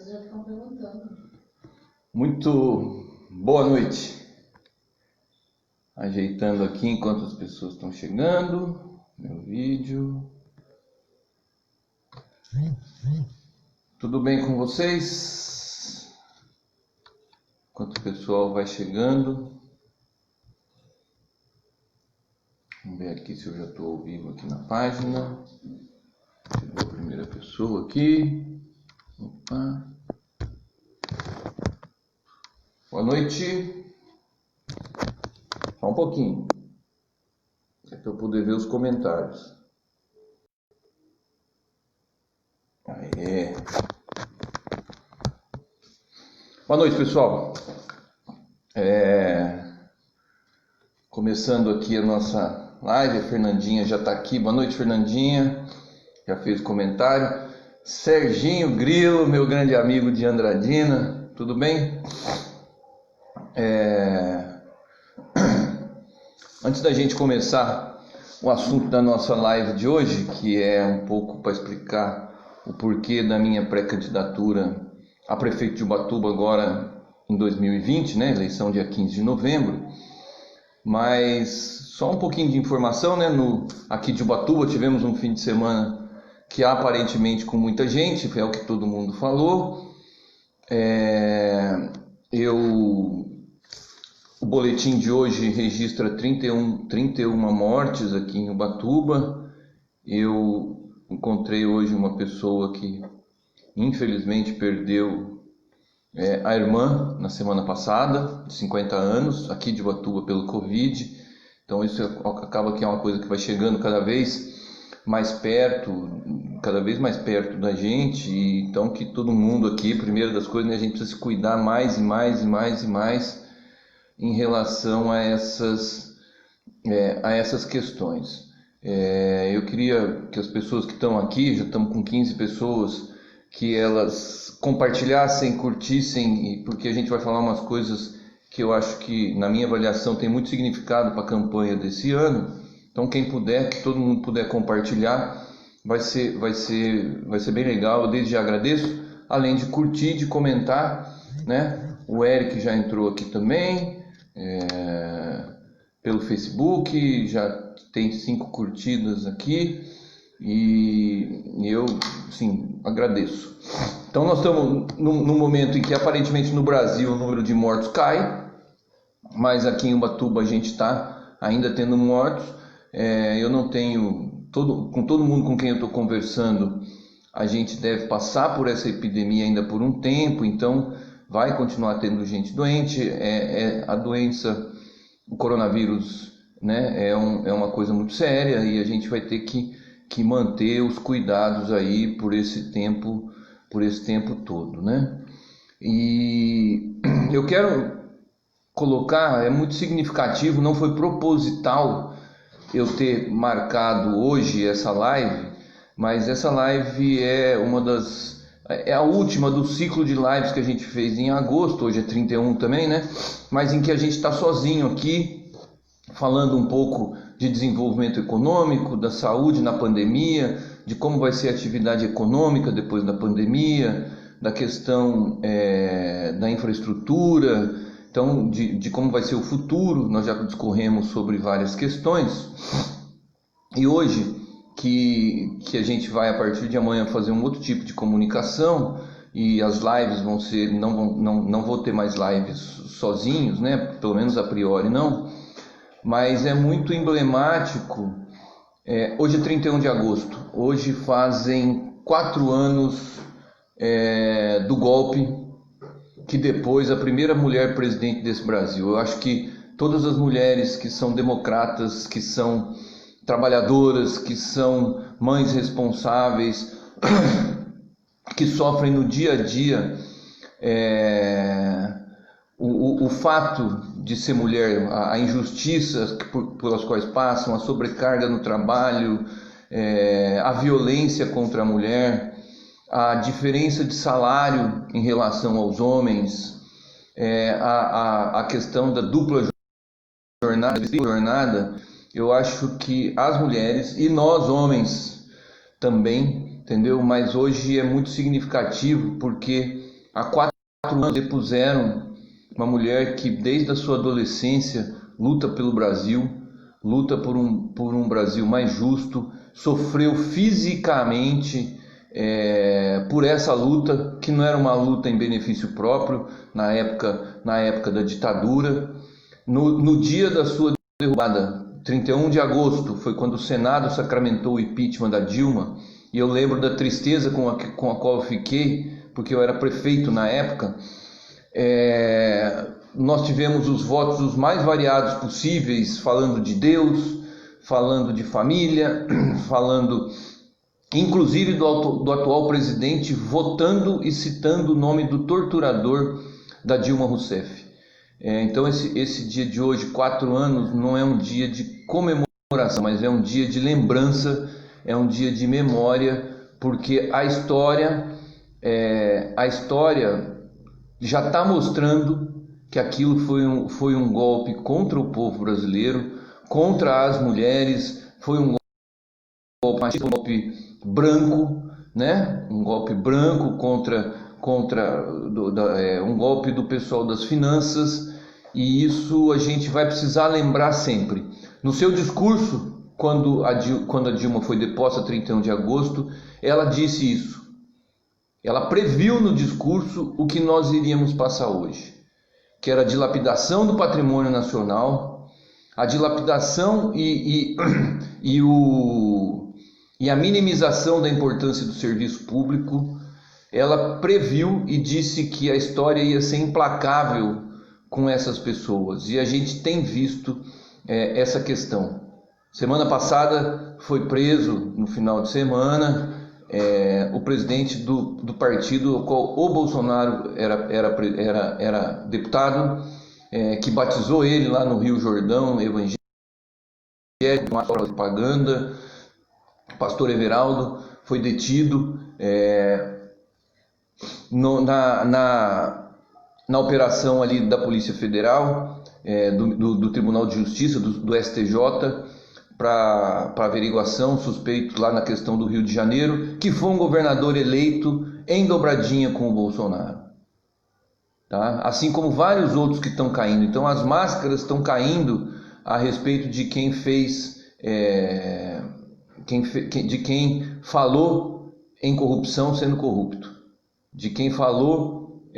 já ficam perguntando. Muito boa noite. Ajeitando aqui enquanto as pessoas estão chegando. Meu vídeo. Tudo bem com vocês? Enquanto o pessoal vai chegando. Vamos ver aqui se eu já estou ao vivo aqui na página. Chegou a primeira pessoa aqui. Opa. Boa noite. Só um pouquinho. É para eu poder ver os comentários. Aê. Boa noite, pessoal. Começando aqui a nossa live. A Fernandinha já está aqui. Boa noite, Fernandinha. Já fez comentário. Serginho Grilo, meu grande amigo de Andradina. Tudo bem? Antes da gente começar o assunto da nossa live de hoje, que é um pouco para explicar o porquê da minha pré-candidatura a prefeito de Ubatuba agora em 2020, né? Eleição dia 15 de novembro. Mas só um pouquinho de informação, né? Aqui de Ubatuba tivemos um fim de semana que aparentemente com muita gente, é o que todo mundo falou. O boletim de hoje registra 31 mortes aqui em Ubatuba. Eu encontrei hoje uma pessoa que infelizmente perdeu a irmã na semana passada, de 50 anos, aqui de Ubatuba pelo Covid. Então isso acaba que é uma coisa que vai chegando cada vez mais perto da gente. E então que todo mundo aqui, primeiro das coisas, né, a gente precisa se cuidar mais em relação a essas questões. Eu queria que as pessoas que estão aqui, já estamos com 15 pessoas, que elas compartilhassem, curtissem, porque a gente vai falar umas coisas que eu acho que, na minha avaliação, tem muito significado para a campanha desse ano. Então, quem puder, que todo mundo puder compartilhar, vai ser bem legal. Eu desde já agradeço, além de curtir, de comentar, né? O Eric já entrou aqui também. Pelo Facebook, já tem 5 curtidas aqui e eu, sim, agradeço. Então nós estamos num momento em que aparentemente no Brasil o número de mortos cai, mas aqui em Ubatuba a gente está ainda tendo mortos. Eu não tenho, com todo mundo com quem eu estou conversando, a gente deve passar por essa epidemia ainda por um tempo, então vai continuar tendo gente doente. A doença, o coronavírus, né, é uma coisa muito séria e a gente vai ter que manter os cuidados aí por esse tempo todo, né? E eu quero colocar, é muito significativo, não foi proposital eu ter marcado hoje essa live, mas essa live é a última do ciclo de lives que a gente fez em agosto. Hoje é 31 também, né? Mas em que a gente está sozinho aqui, falando um pouco de desenvolvimento econômico, da saúde na pandemia, de como vai ser a atividade econômica depois da pandemia, da questão da infraestrutura, então de como vai ser o futuro. Nós já discorremos sobre várias questões. E hoje, que a gente vai a partir de amanhã fazer um outro tipo de comunicação, e as lives vão ser, não vou ter mais lives sozinhos, né? Pelo menos a priori não, mas é muito emblemático. Hoje é 31 de agosto, hoje fazem 4 anos do golpe, que depois a primeira mulher presidente desse Brasil. Eu acho que todas as mulheres que são democratas, que são trabalhadoras, que são mães responsáveis, que sofrem no dia a dia o fato de ser mulher, a injustiça pelas quais passam, a sobrecarga no trabalho, a violência contra a mulher, a diferença de salário em relação aos homens, a questão da dupla jornada. Eu acho que as mulheres e nós homens também, entendeu? Mas hoje é muito significativo porque há 4 anos depuseram uma mulher que desde a sua adolescência luta pelo Brasil, luta por um Brasil mais justo, sofreu fisicamente por essa luta, que não era uma luta em benefício próprio na época da ditadura. No dia da sua derrubada, 31 de agosto, foi quando o Senado sacramentou o impeachment da Dilma, e eu lembro da tristeza com a qual eu fiquei, porque eu era prefeito na época. Nós tivemos os votos os mais variados possíveis, falando de Deus, falando de família, falando inclusive do atual presidente, votando e citando o nome do torturador da Dilma Rousseff. Então esse dia de hoje, 4 anos, não é um dia de comemoração, mas é um dia de lembrança, é um dia de memória, porque a história já está mostrando que aquilo foi um golpe contra o povo brasileiro, contra as mulheres, foi um golpe branco, né? Um golpe branco contra um golpe do pessoal das finanças, e isso a gente vai precisar lembrar sempre. No seu discurso, quando a Dilma foi deposta 31 de agosto, ela disse isso. Ela previu no discurso o que nós iríamos passar hoje, que era a dilapidação do patrimônio nacional, a dilapidação e a minimização da importância do serviço público. Ela previu e disse que a história ia ser implacável com essas pessoas, e a gente tem visto essa questão. Semana passada foi preso, no final de semana, o presidente do partido ao qual o Bolsonaro era deputado, que batizou ele lá no Rio Jordão, evangélico, uma propaganda. O pastor Everaldo foi detido na operação ali da Polícia Federal, do Tribunal de Justiça, do STJ, para averiguação, suspeito lá na questão do Rio de Janeiro, que foi um governador eleito em dobradinha com o Bolsonaro. Tá? Assim como vários outros que estão caindo. Então as máscaras estão caindo a respeito de quem fez, de quem falou em corrupção sendo corrupto, de quem falou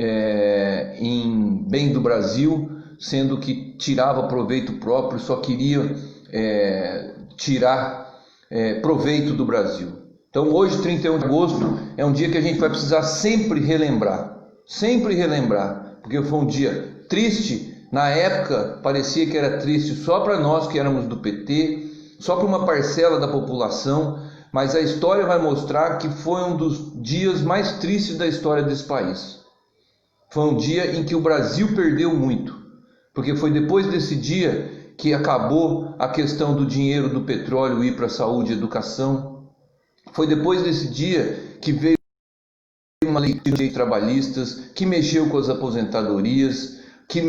em bem do Brasil, sendo que tirava proveito próprio, só queria tirar proveito do Brasil. Então hoje, 31 de agosto, é um dia que a gente vai precisar sempre relembrar, porque foi um dia triste. Na época parecia que era triste só para nós que éramos do PT, só para uma parcela da população, mas a história vai mostrar que foi um dos dias mais tristes da história desse país. Foi um dia em que o Brasil perdeu muito, porque foi depois desse dia que acabou a questão do dinheiro do petróleo ir para a saúde e educação. Foi depois desse dia que veio uma lei de direitos trabalhistas, que mexeu com as aposentadorias, que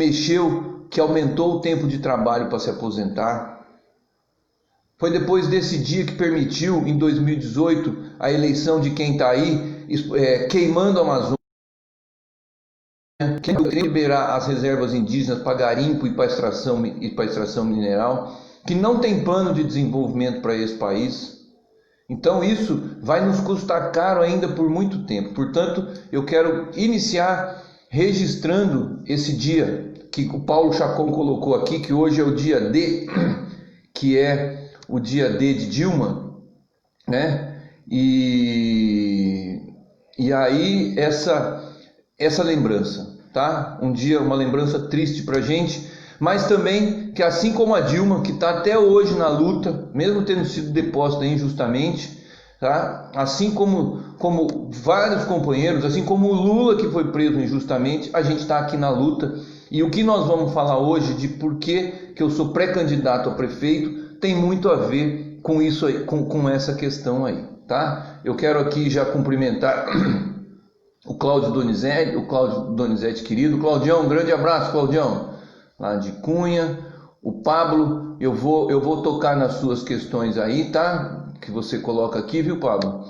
aumentou o tempo de trabalho para se aposentar. Foi depois desse dia que permitiu, em 2018, a eleição de quem está aí queimando a Amazônia, que liberar as reservas indígenas para garimpo e para extração mineral, que não tem plano de desenvolvimento para esse país. Então isso vai nos custar caro ainda por muito tempo. Portanto, eu quero iniciar registrando esse dia que o Paulo Chacon colocou aqui, que hoje é o dia D, que é o dia D de Dilma, né? E aí essa lembrança, tá? Um dia, uma lembrança triste pra gente, mas também que assim como a Dilma, que está até hoje na luta, mesmo tendo sido deposta injustamente, tá? Assim como vários companheiros, assim como o Lula, que foi preso injustamente, a gente está aqui na luta. E o que nós vamos falar hoje de por que eu sou pré-candidato a prefeito tem muito a ver com isso aí, com essa questão aí, tá? Eu quero aqui já cumprimentar o Cláudio Donizete querido. Claudião, um grande abraço, Claudião, lá de Cunha. O Pablo, eu vou tocar nas suas questões aí, tá? Que você coloca aqui, viu, Pablo?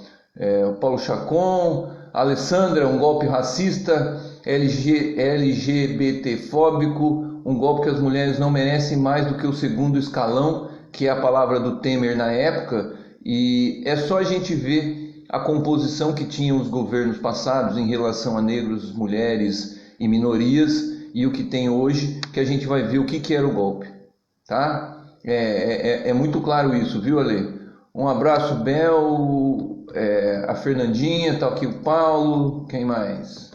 O Paulo Chacon, Alessandra, um golpe racista, LGBTfóbico, um golpe que as mulheres não merecem mais do que o segundo escalão, que é a palavra do Temer na época, e é só a gente ver a composição que tinham os governos passados em relação a negros, mulheres e minorias e o que tem hoje, que a gente vai ver o que era o golpe, tá? É muito claro isso, viu, Ale? Um abraço, Bel, a Fernandinha, tá aqui o Paulo, quem mais?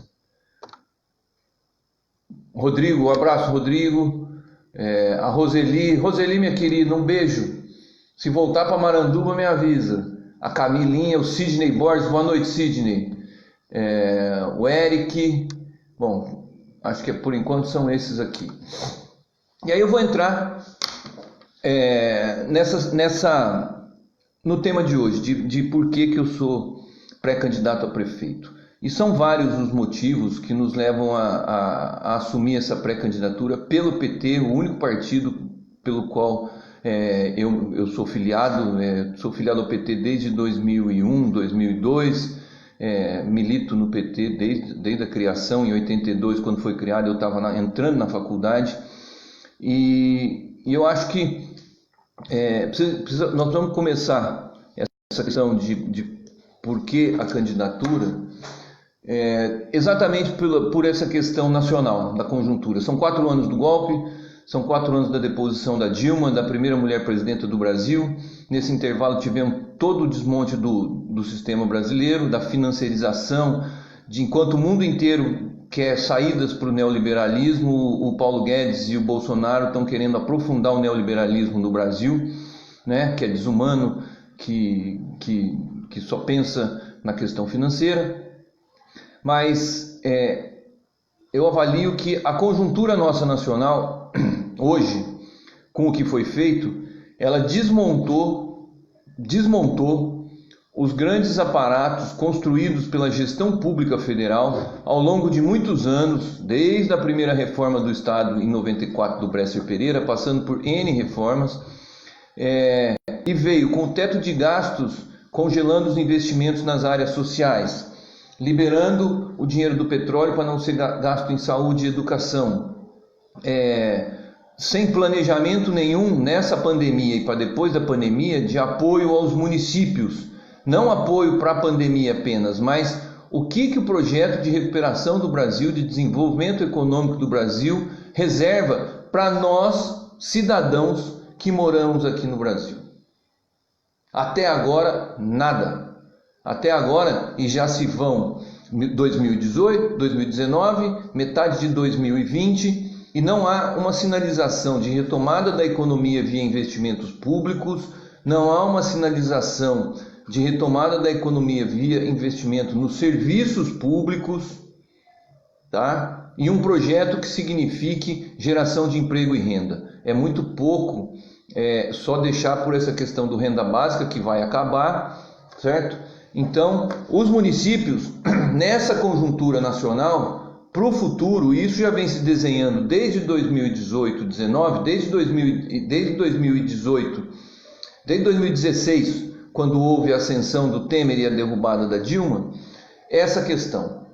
Rodrigo, um abraço, Rodrigo. A Roseli, minha querida, um beijo. Se voltar para Maranduba, me avisa. A Camilinha, o Sidney Borges, boa noite, Sidney. O Eric, bom, acho que por enquanto são esses aqui. E aí eu vou entrar no tema de hoje, de por que eu sou pré-candidato a prefeito. E são vários os motivos que nos levam a assumir essa pré-candidatura pelo PT, o único partido pelo qual eu sou filiado. Sou filiado ao PT desde 2001, 2002, milito no PT desde a criação. Em 82, quando foi criado, eu estava entrando na faculdade. E eu acho que nós vamos começar essa questão de por que a candidatura, exatamente por essa questão nacional, da conjuntura. São 4 anos do golpe, são 4 anos da deposição da Dilma, da primeira mulher presidenta do Brasil. Nesse intervalo tivemos todo o desmonte do sistema brasileiro, da financiarização, enquanto o mundo inteiro quer saídas para o neoliberalismo, o Paulo Guedes e o Bolsonaro estão querendo aprofundar o neoliberalismo no Brasil, né, que é desumano, que só pensa na questão financeira. Mas eu avalio que a conjuntura nossa nacional, hoje, com o que foi feito, ela desmontou os grandes aparatos construídos pela gestão pública federal ao longo de muitos anos, desde a primeira reforma do Estado em 94 do Bresser Pereira, passando por N reformas, e veio com o teto de gastos congelando os investimentos nas áreas sociais, liberando o dinheiro do petróleo para não ser gasto em saúde e educação, sem planejamento nenhum nessa pandemia e para depois da pandemia de apoio aos municípios. Não apoio para a pandemia apenas, mas o que o projeto de recuperação do Brasil, de desenvolvimento econômico do Brasil, reserva para nós, cidadãos que moramos aqui no Brasil. Até agora, nada. Até agora, e já se vão 2018, 2019, metade de 2020, e não há uma sinalização de retomada da economia via investimentos públicos, não há uma sinalização de retomada da economia via investimento nos serviços públicos, tá? E um projeto que signifique geração de emprego e renda. É muito pouco só deixar por essa questão do renda básica, que vai acabar, certo? Então, os municípios, nessa conjuntura nacional, para o futuro, isso já vem se desenhando desde 2018, 19, desde 2018, desde 2016, quando houve a ascensão do Temer e a derrubada da Dilma, essa questão.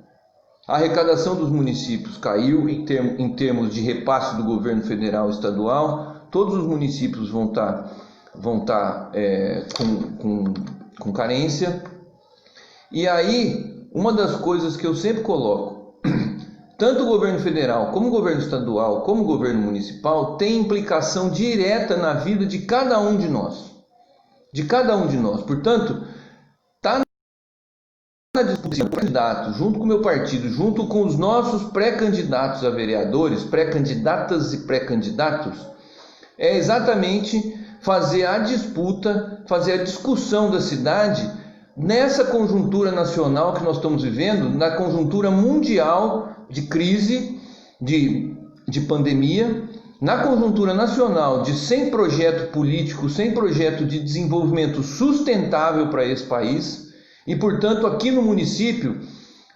A arrecadação dos municípios caiu em termos de repasse do governo federal e estadual. Todos os municípios vão estar com carência. E aí, uma das coisas que eu sempre coloco, tanto o governo federal, como o governo estadual, como o governo municipal, tem implicação direta na vida de cada um de nós. De cada um de nós. Portanto, está na discussão do candidato, junto com o meu partido, junto com os nossos pré-candidatos a vereadores, pré-candidatas e pré-candidatos, é exatamente fazer a disputa, fazer a discussão da cidade nessa conjuntura nacional que nós estamos vivendo, na conjuntura mundial de crise, de pandemia, na conjuntura nacional de sem projeto político, sem projeto de desenvolvimento sustentável para esse país. E, portanto, aqui no município,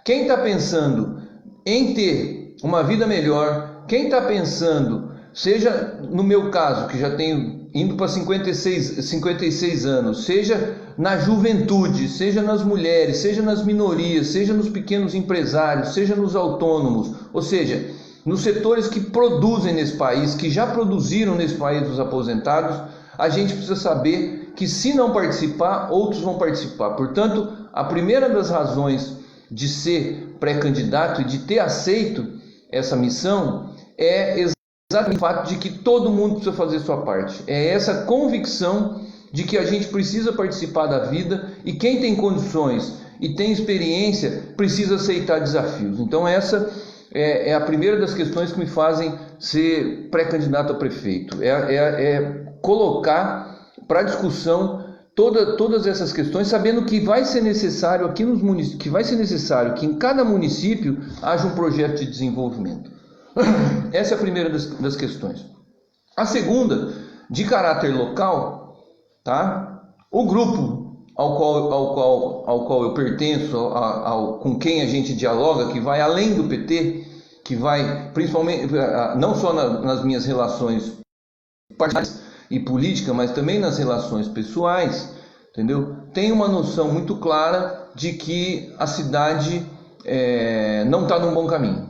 quem está pensando em ter uma vida melhor, quem está pensando seja no meu caso, que já tenho indo para 56 anos, seja na juventude, seja nas mulheres, seja nas minorias, seja nos pequenos empresários, seja nos autônomos, ou seja, nos setores que produzem nesse país, que já produziram nesse país dos aposentados, a gente precisa saber que se não participar, outros vão participar. Portanto, a primeira das razões de ser pré-candidato e de ter aceito essa missão é exatamente o fato de que todo mundo precisa fazer sua parte. É essa convicção de que a gente precisa participar da vida e quem tem condições e tem experiência precisa aceitar desafios. Então essa é a primeira das questões que me fazem ser pré-candidato a prefeito. É colocar para discussão todas essas questões, sabendo que vai ser necessário aqui nos municípios, que vai ser necessário que em cada município haja um projeto de desenvolvimento. Essa é a primeira das questões. A segunda, de caráter local, tá? O grupo ao qual eu pertenço, com quem a gente dialoga, que vai além do PT, que vai principalmente, não só nas minhas relações partidárias e políticas, mas também nas relações pessoais, entendeu? Tem uma noção muito clara de que a cidade não está num bom caminho,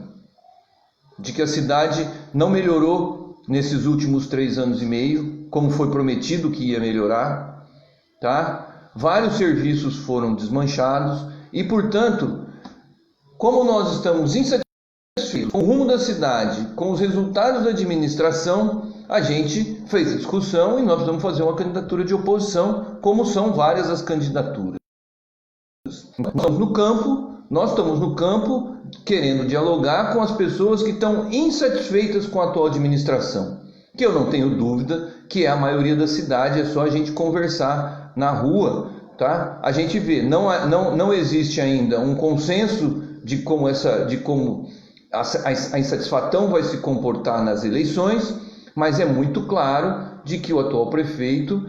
de que a cidade não melhorou nesses últimos 3 anos e meio, como foi prometido que ia melhorar, tá? Vários serviços foram desmanchados e, portanto, como nós estamos insatisfeitos com o rumo da cidade, com os resultados da administração, a gente fez a discussão e nós vamos fazer uma candidatura de oposição, como são várias as candidaturas. Nós estamos no campo querendo dialogar com as pessoas que estão insatisfeitas com a atual administração, que eu não tenho dúvida que é a maioria da cidade, é só a gente conversar na rua, tá? A gente vê, não existe ainda um consenso de como a insatisfação vai se comportar nas eleições, mas é muito claro de que o atual prefeito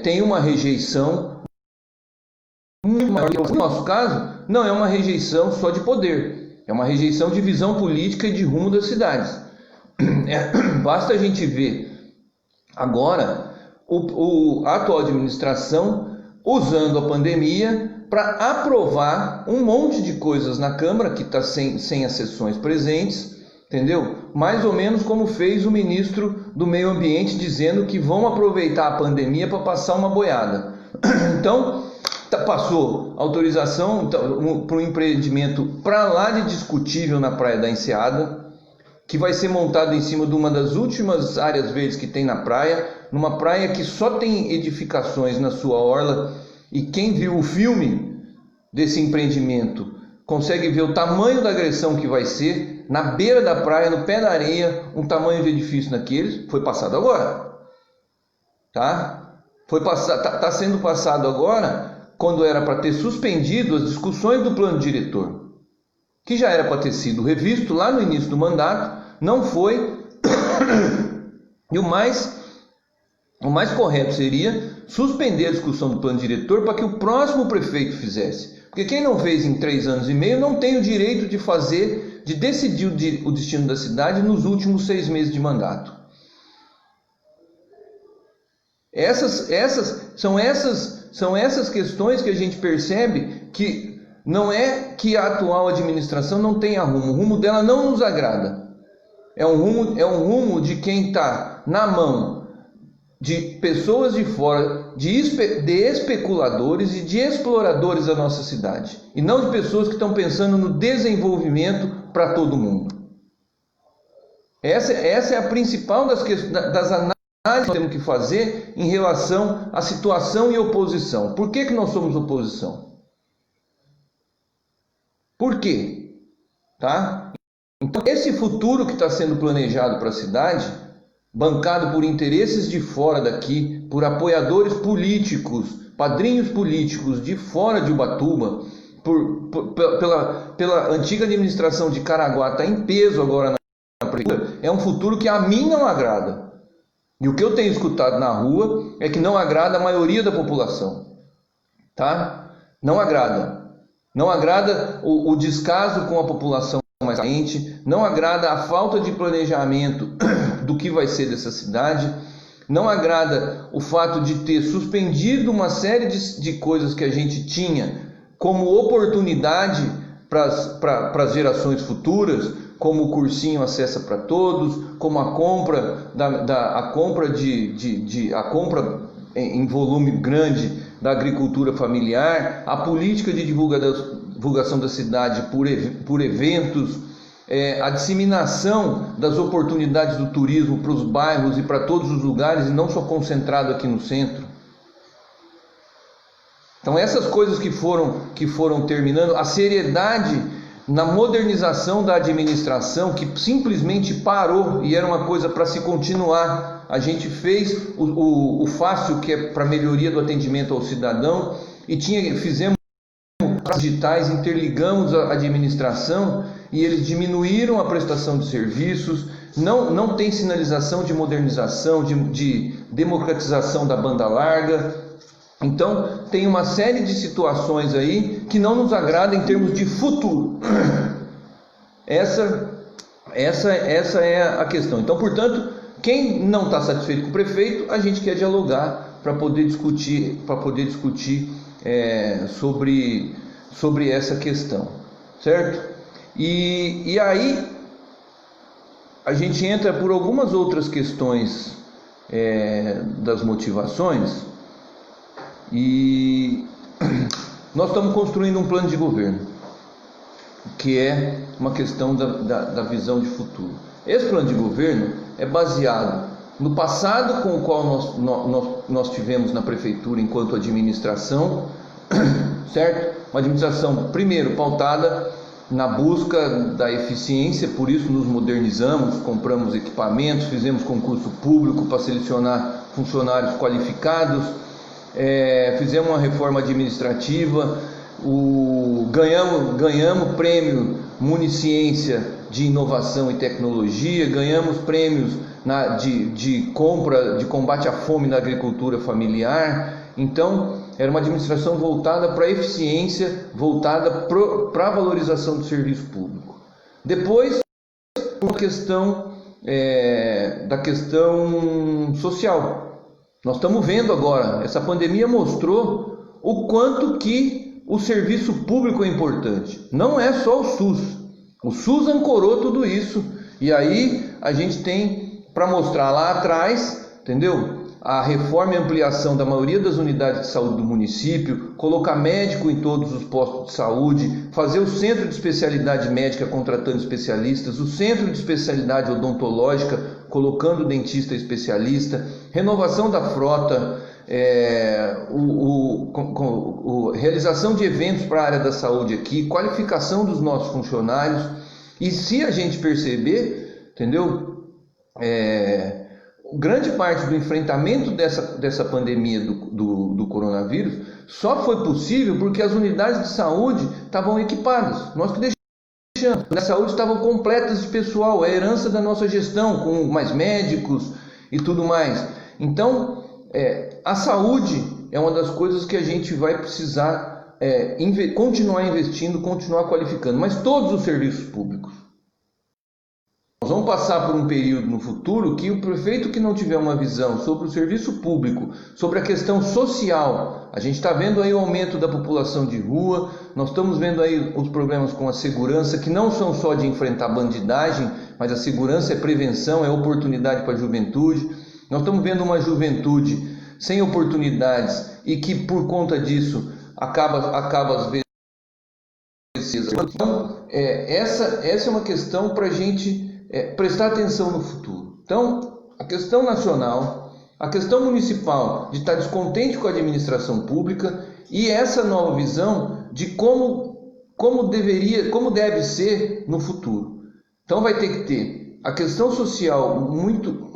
tem uma rejeição muito maior. No nosso caso, não é uma rejeição só de poder, é uma rejeição de visão política e de rumo das cidades. Basta a gente ver agora a atual administração usando a pandemia para aprovar um monte de coisas na Câmara, que está sem as sessões presentes, entendeu? Mais ou menos como fez o ministro do Meio Ambiente, dizendo que vão aproveitar a pandemia para passar uma boiada. Então, passou autorização para um empreendimento para lá de discutível na Praia da Enseada, que vai ser montado em cima de uma das últimas áreas verdes que tem na praia, numa praia que só tem edificações na sua orla, e quem viu o filme desse empreendimento consegue ver o tamanho da agressão que vai ser, na beira da praia, no pé da areia, um tamanho de edifício daqueles. Foi passado agora, tá? Tá sendo passado agora, quando era para ter suspendido as discussões do plano diretor, que já era para ter sido revisto lá no início do mandato, não foi. E o mais correto seria suspender a discussão do plano diretor para que o próximo prefeito fizesse. Porque quem não fez em 3 anos e meio não tem o direito de decidir o destino da cidade nos últimos 6 meses de mandato. São essas questões que a gente percebe que não é que a atual administração não tenha rumo. O rumo dela não nos agrada. É um rumo de quem está na mão de pessoas de fora, de especuladores e de exploradores da nossa cidade, e não de pessoas que estão pensando no desenvolvimento para todo mundo. Essa é a principal das análises que nós temos que fazer em relação à situação e oposição. Por que nós somos oposição? Por quê? Tá? Então, esse futuro que está sendo planejado para a cidade, bancado por interesses de fora daqui, por apoiadores políticos, padrinhos políticos de fora de Ubatuba, pela antiga administração de Caraguá, está em peso agora na prefeitura, é um futuro que a mim não agrada. E o que eu tenho escutado na rua é que não agrada a maioria da população. Tá? Não agrada. Não agrada o descaso com a população mais carente, não agrada a falta de planejamento do que vai ser dessa cidade. Não agrada o fato de ter suspendido uma série de coisas que a gente tinha como oportunidade para as gerações futuras, como o cursinho Acessa para Todos, como a compra a compra em volume grande da agricultura familiar, a política de divulgação da cidade por eventos, a disseminação das oportunidades do turismo para os bairros e para todos os lugares, e não só concentrado aqui no centro. Então essas coisas que foram terminando, a seriedade na modernização da administração, que simplesmente parou e era uma coisa para se continuar. A gente fez o fácil, que é para melhoria do atendimento ao cidadão, e fizemos digitais, interligamos a administração e eles diminuíram a prestação de serviços. Não tem sinalização de modernização, de democratização da banda larga. Então tem uma série de situações aí que não nos agrada em termos de futuro. Essa é a questão. Então, portanto, quem não está satisfeito com o prefeito, a gente quer dialogar para poder discutir sobre essa questão, certo? E aí a gente entra por algumas outras questões das motivações. E nós estamos construindo um plano de governo, que é uma questão da visão de futuro. Esse plano de governo é baseado no passado com o qual nós tivemos na prefeitura enquanto administração, certo? Uma administração, primeiro, pautada na busca da eficiência, por isso nos modernizamos, compramos equipamentos, fizemos concurso público para selecionar funcionários qualificados, fizemos uma reforma administrativa, ganhamos prêmio Municiência de inovação e tecnologia, ganhamos prêmios de combate à fome na agricultura familiar. Então era uma administração voltada para a eficiência, voltada para a valorização do serviço público. Depois, uma questão da questão social. Nós estamos vendo agora, essa pandemia mostrou o quanto que o serviço público é importante. Não é só o SUS. O SUS ancorou tudo isso. E aí a gente tem para mostrar lá atrás, entendeu? A reforma e ampliação da maioria das unidades de saúde do município, colocar médico em todos os postos de saúde, fazer o centro de especialidade médica contratando especialistas, o centro de especialidade odontológica colocando dentista especialista, renovação da frota, realização de eventos para a área da saúde aqui, qualificação dos nossos funcionários. E se a gente perceber, entendeu? Grande parte do enfrentamento dessa pandemia do coronavírus só foi possível porque as unidades de saúde estavam equipadas. Nós que deixamos, a saúde estavam completas de pessoal, é a herança da nossa gestão, com mais médicos e tudo mais. Então, a saúde é uma das coisas que a gente vai precisar continuar investindo, continuar qualificando, mas todos os serviços públicos. Nós vamos passar por um período no futuro que o prefeito que não tiver uma visão sobre o serviço público, sobre a questão social, a gente está vendo aí o aumento da população de rua, nós estamos vendo aí os problemas com a segurança, que não são só de enfrentar bandidagem, mas a segurança é prevenção, é oportunidade para a juventude. Nós estamos vendo uma juventude sem oportunidades e que por conta disso acaba às vezes. Então, essa é uma questão para a gente prestar atenção no futuro. Então, a questão nacional, a questão municipal de estar descontente com a administração pública e essa nova visão de como deve ser no futuro. Então vai ter que ter a questão social muito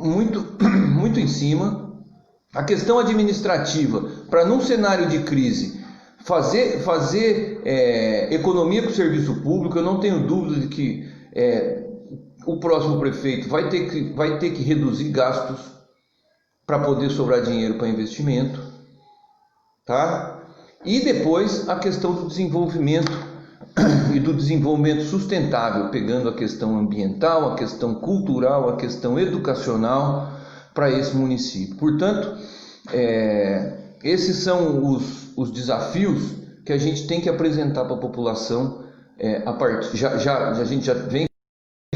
em cima, a questão administrativa para num cenário de crise fazer economia com o serviço público. Eu não tenho dúvida de que o próximo prefeito vai ter que reduzir gastos para poder sobrar dinheiro para investimento, tá? E depois a questão do desenvolvimento e do desenvolvimento sustentável, pegando a questão ambiental, a questão cultural, a questão educacional para esse município. Portanto, esses são os desafios que a gente tem que apresentar para a população. A gente já vem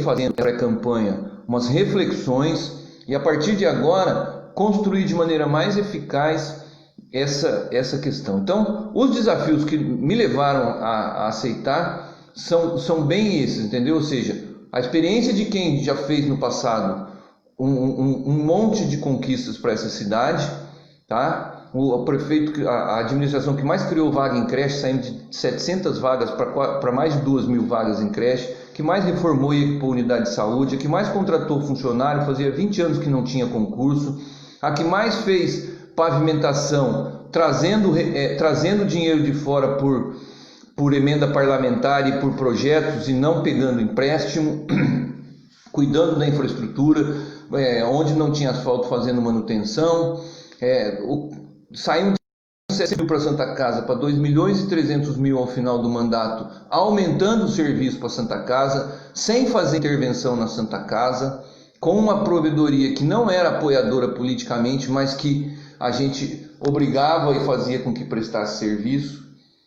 fazendo pré-campanha umas reflexões e a partir de agora construir de maneira mais eficaz essa questão. Então, os desafios que me levaram a aceitar são bem esses, entendeu? Ou seja, a experiência de quem já fez no passado um monte de conquistas para essa cidade, tá? O prefeito, a administração que mais criou vaga em creche, saindo de 700 vagas para mais de 2.000 vagas em creche, que mais reformou e equipou unidade de saúde, a que mais contratou funcionário, fazia 20 anos que não tinha concurso, a que mais fez pavimentação, trazendo dinheiro de fora por emenda parlamentar e por projetos e não pegando empréstimo, cuidando da infraestrutura, onde não tinha asfalto fazendo manutenção, saiu de 7 mil para Santa Casa para 2.300.000 ao final do mandato, aumentando o serviço para Santa Casa, sem fazer intervenção na Santa Casa, com uma provedoria que não era apoiadora politicamente, mas que a gente obrigava e fazia com que prestasse serviço.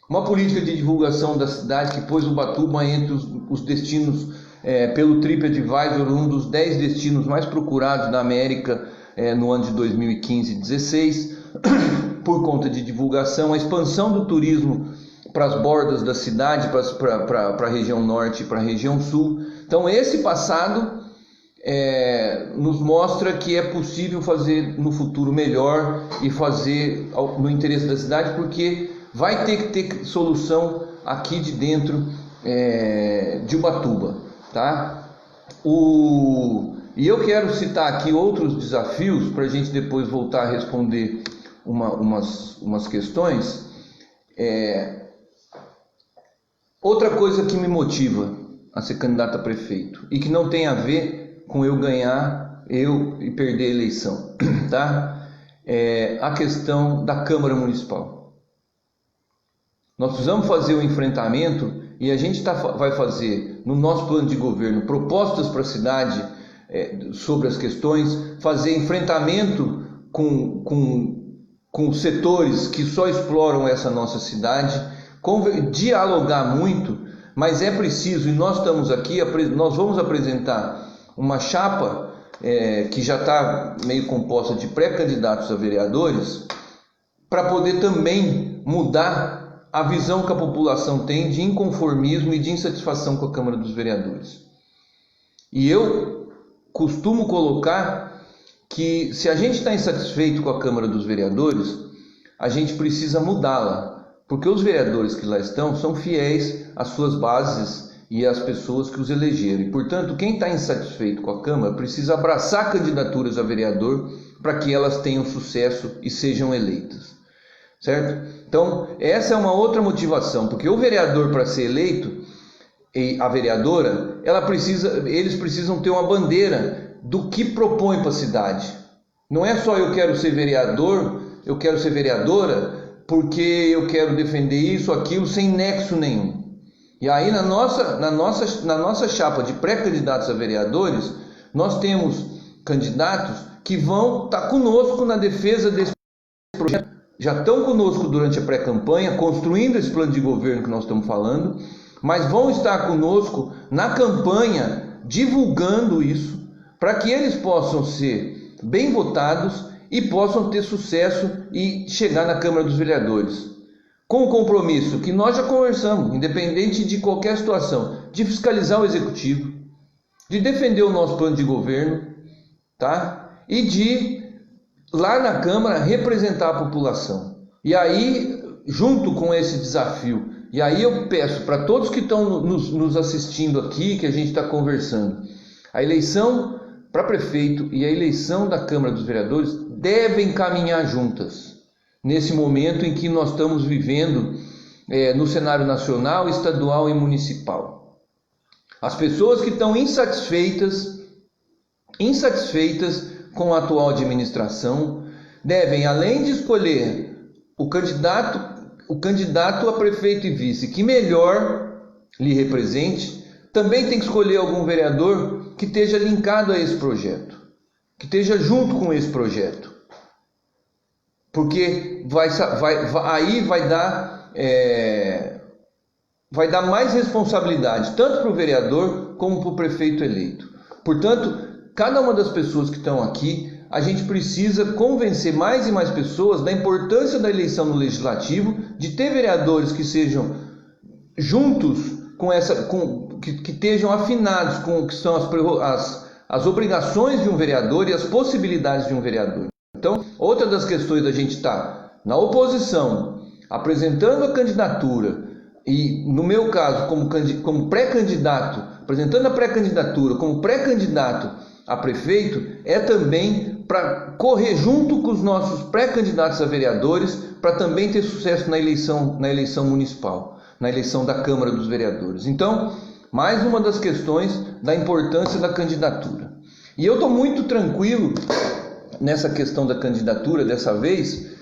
Uma política de divulgação da cidade que pôs Ubatuba entre os destinos, pelo TripAdvisor, um dos 10 destinos mais procurados da América no ano de 2015 e 2016, por conta de divulgação, a expansão do turismo para as bordas da cidade, para a região norte e para a região sul. Então esse passado nos mostra que é possível fazer no futuro melhor e fazer no interesse da cidade, porque vai ter que ter solução aqui de dentro de Ubatuba, tá? E eu quero citar aqui outros desafios para a gente depois voltar a responder umas questões. Outra coisa que me motiva a ser candidato a prefeito e que não tem a ver com eu ganhar e perder a eleição, tá? A questão da Câmara Municipal. Nós precisamos fazer o enfrentamento e a gente vai fazer no nosso plano de governo propostas para a cidade sobre as questões, fazer enfrentamento com setores que só exploram essa nossa cidade, dialogar muito, mas é preciso, e nós estamos aqui, nós vamos apresentar uma chapa que já está meio composta de pré-candidatos a vereadores, para poder também mudar a visão que a população tem de inconformismo e de insatisfação com a Câmara dos Vereadores. E eu costumo colocar que se a gente está insatisfeito com a Câmara dos Vereadores, a gente precisa mudá-la, porque os vereadores que lá estão são fiéis às suas bases e às pessoas que os elegeram. E, portanto, quem está insatisfeito com a Câmara precisa abraçar candidaturas a vereador para que elas tenham sucesso e sejam eleitas, certo? Então, essa é uma outra motivação, porque o vereador, para ser eleito, e a vereadora, eles precisam ter uma bandeira do que propõe para a cidade. Não é só eu quero ser vereador, eu quero ser vereadora, porque eu quero defender isso, aquilo, sem nexo nenhum. E aí na nossa chapa de pré-candidatos a vereadores, nós temos candidatos que vão estar conosco na defesa desse projeto, já estão conosco durante a pré-campanha, construindo esse plano de governo que nós estamos falando, mas vão estar conosco na campanha, divulgando isso, para que eles possam ser bem votados e possam ter sucesso e chegar na Câmara dos Vereadores. Com o compromisso que nós já conversamos, independente de qualquer situação, de fiscalizar o Executivo, de defender o nosso plano de governo, tá? E de, lá na Câmara, representar a população. E aí, junto com esse desafio, e aí eu peço para todos que estão nos assistindo aqui, que a gente está conversando, a eleição para prefeito e a eleição da Câmara dos Vereadores devem caminhar juntas, nesse momento em que nós estamos vivendo no cenário nacional, estadual e municipal. As pessoas que estão insatisfeitas com a atual administração devem, além de escolher o candidato a prefeito e vice que melhor lhe represente, também tem que escolher algum vereador que esteja linkado a esse projeto, que esteja junto com esse projeto. Porque aí vai dar mais responsabilidade, tanto para o vereador como para o prefeito eleito. Portanto, cada uma das pessoas que estão aqui, a gente precisa convencer mais e mais pessoas da importância da eleição no legislativo, de ter vereadores que sejam juntos que estejam afinados com o que são as obrigações de um vereador e as possibilidades de um vereador. Então, outra das questões da gente estar na oposição, apresentando a candidatura, e no meu caso, como pré-candidato, apresentando a pré-candidatura como pré-candidato a prefeito, é também para correr junto com os nossos pré-candidatos a vereadores, para também ter sucesso na eleição municipal, na eleição da Câmara dos Vereadores. Então, mais uma das questões da importância da candidatura. E eu estou muito tranquilo nessa questão da candidatura dessa vez,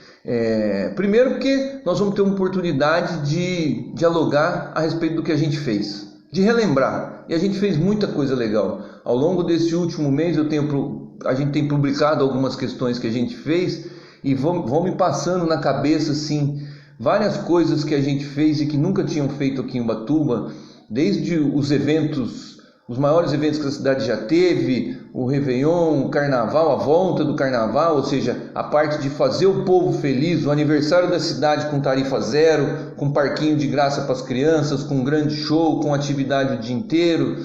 primeiro porque nós vamos ter uma oportunidade de dialogar a respeito do que a gente fez, de relembrar, e a gente fez muita coisa legal. Ao longo desse último mês a gente tem publicado algumas questões que a gente fez e vão me passando na cabeça assim, várias coisas que a gente fez e que nunca tinham feito aqui em Ubatuba, desde os maiores eventos que a cidade já teve, o Réveillon, o Carnaval, a volta do Carnaval, ou seja, a parte de fazer o povo feliz, o aniversário da cidade com tarifa zero, com parquinho de graça para as crianças, com um grande show, com atividade o dia inteiro,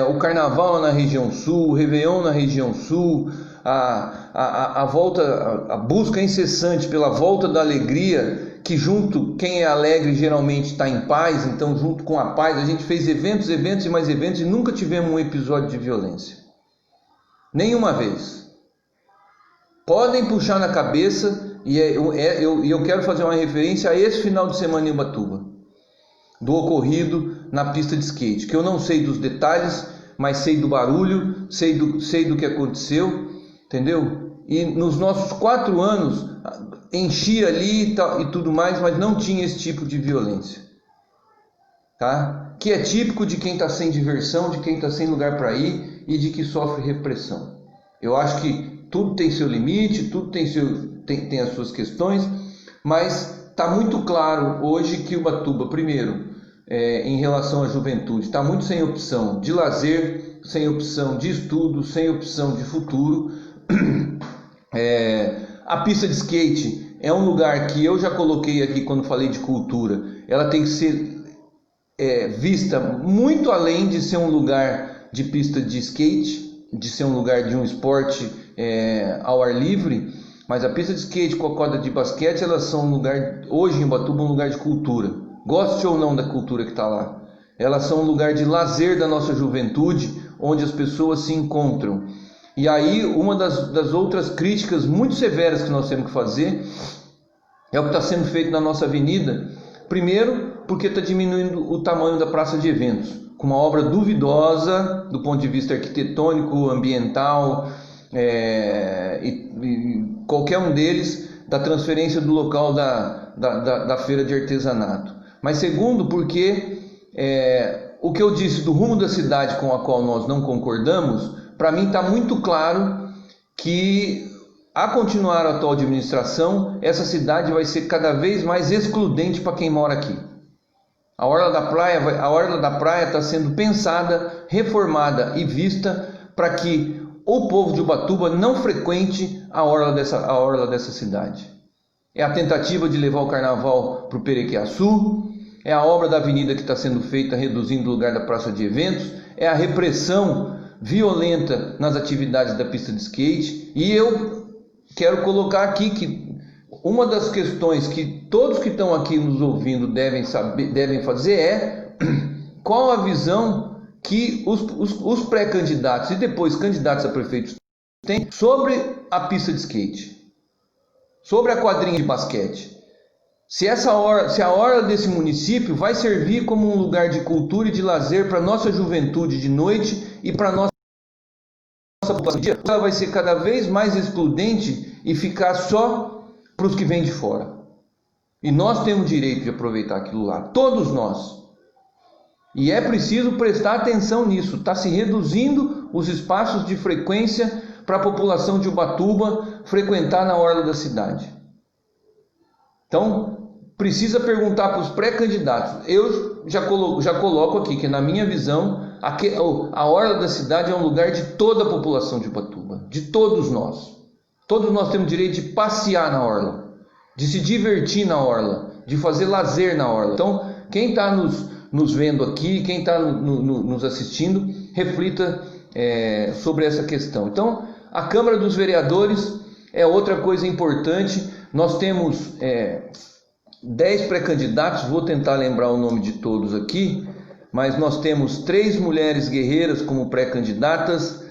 o Carnaval na região sul, o Réveillon na região sul, a volta, a busca incessante pela volta da alegria, que junto, quem é alegre geralmente está em paz, então junto com a paz a gente fez eventos e mais eventos e nunca tivemos um episódio de violência. Nenhuma vez. Podem puxar na cabeça, e eu quero fazer uma referência a esse final de semana em Ubatuba, do ocorrido na pista de skate, que eu não sei dos detalhes, mas sei do barulho, sei do que aconteceu, entendeu? E nos nossos 4 anos enchia ali e tudo mais, mas não tinha esse tipo de violência, tá? Que é típico de quem está sem diversão, de quem está sem lugar para ir e de que sofre repressão. Eu acho que tudo tem seu limite, tudo tem as suas questões, mas está muito claro hoje que Ubatuba, primeiro, em relação à juventude, está muito sem opção de lazer, sem opção de estudo, sem opção de futuro. A pista de skate é um lugar que eu já coloquei aqui quando falei de cultura. Ela tem que ser vista muito além de ser um lugar de pista de skate, de ser um lugar de um esporte ao ar livre, mas a pista de skate com a quadra de basquete, elas são um lugar, hoje em Ubatuba, um lugar de cultura. Goste ou não da cultura que está lá, elas são um lugar de lazer da nossa juventude, onde as pessoas se encontram. E aí, uma das outras críticas muito severas que nós temos que fazer é o que está sendo feito na nossa avenida. Primeiro, porque está diminuindo o tamanho da praça de eventos, com uma obra duvidosa do ponto de vista arquitetônico, ambiental, e qualquer um deles, da transferência do local da feira de artesanato. Mas segundo, porque o que eu disse do rumo da cidade com a qual nós não concordamos, para mim está muito claro que, a continuar a atual administração, essa cidade vai ser cada vez mais excludente para quem mora aqui. A orla da praia está sendo pensada, reformada e vista para que o povo de Ubatuba não frequente a orla dessa cidade. É a tentativa de levar o carnaval para o Perequiaçu, é a obra da avenida que está sendo feita reduzindo o lugar da praça de eventos, é a repressão violenta nas atividades da pista de skate. E eu quero colocar aqui que uma das questões que todos que estão aqui nos ouvindo devem fazer é qual a visão que os pré-candidatos e depois candidatos a prefeitos têm sobre a pista de skate, sobre a quadrinha de basquete. Se a orla desse município vai servir como um lugar de cultura e de lazer para a nossa juventude de noite e para a nossa população de dia, ela vai ser cada vez mais excludente e ficar só para os que vêm de fora. E nós temos direito de aproveitar aquilo lá, todos nós. E é preciso prestar atenção nisso. Está se reduzindo os espaços de frequência para a população de Ubatuba frequentar na orla da cidade. Então, precisa perguntar para os pré-candidatos. Eu já coloco aqui que, na minha visão, a orla da cidade é um lugar de toda a população de Ubatuba, de todos nós. Todos nós temos direito de passear na orla, de se divertir na orla, de fazer lazer na orla. Então, quem está nos vendo aqui, quem está nos assistindo, reflita sobre essa questão. Então, a Câmara dos Vereadores é outra coisa importante. Nós temos 10 pré-candidatos, vou tentar lembrar o nome de todos aqui, mas nós temos 3 mulheres guerreiras como pré-candidatas,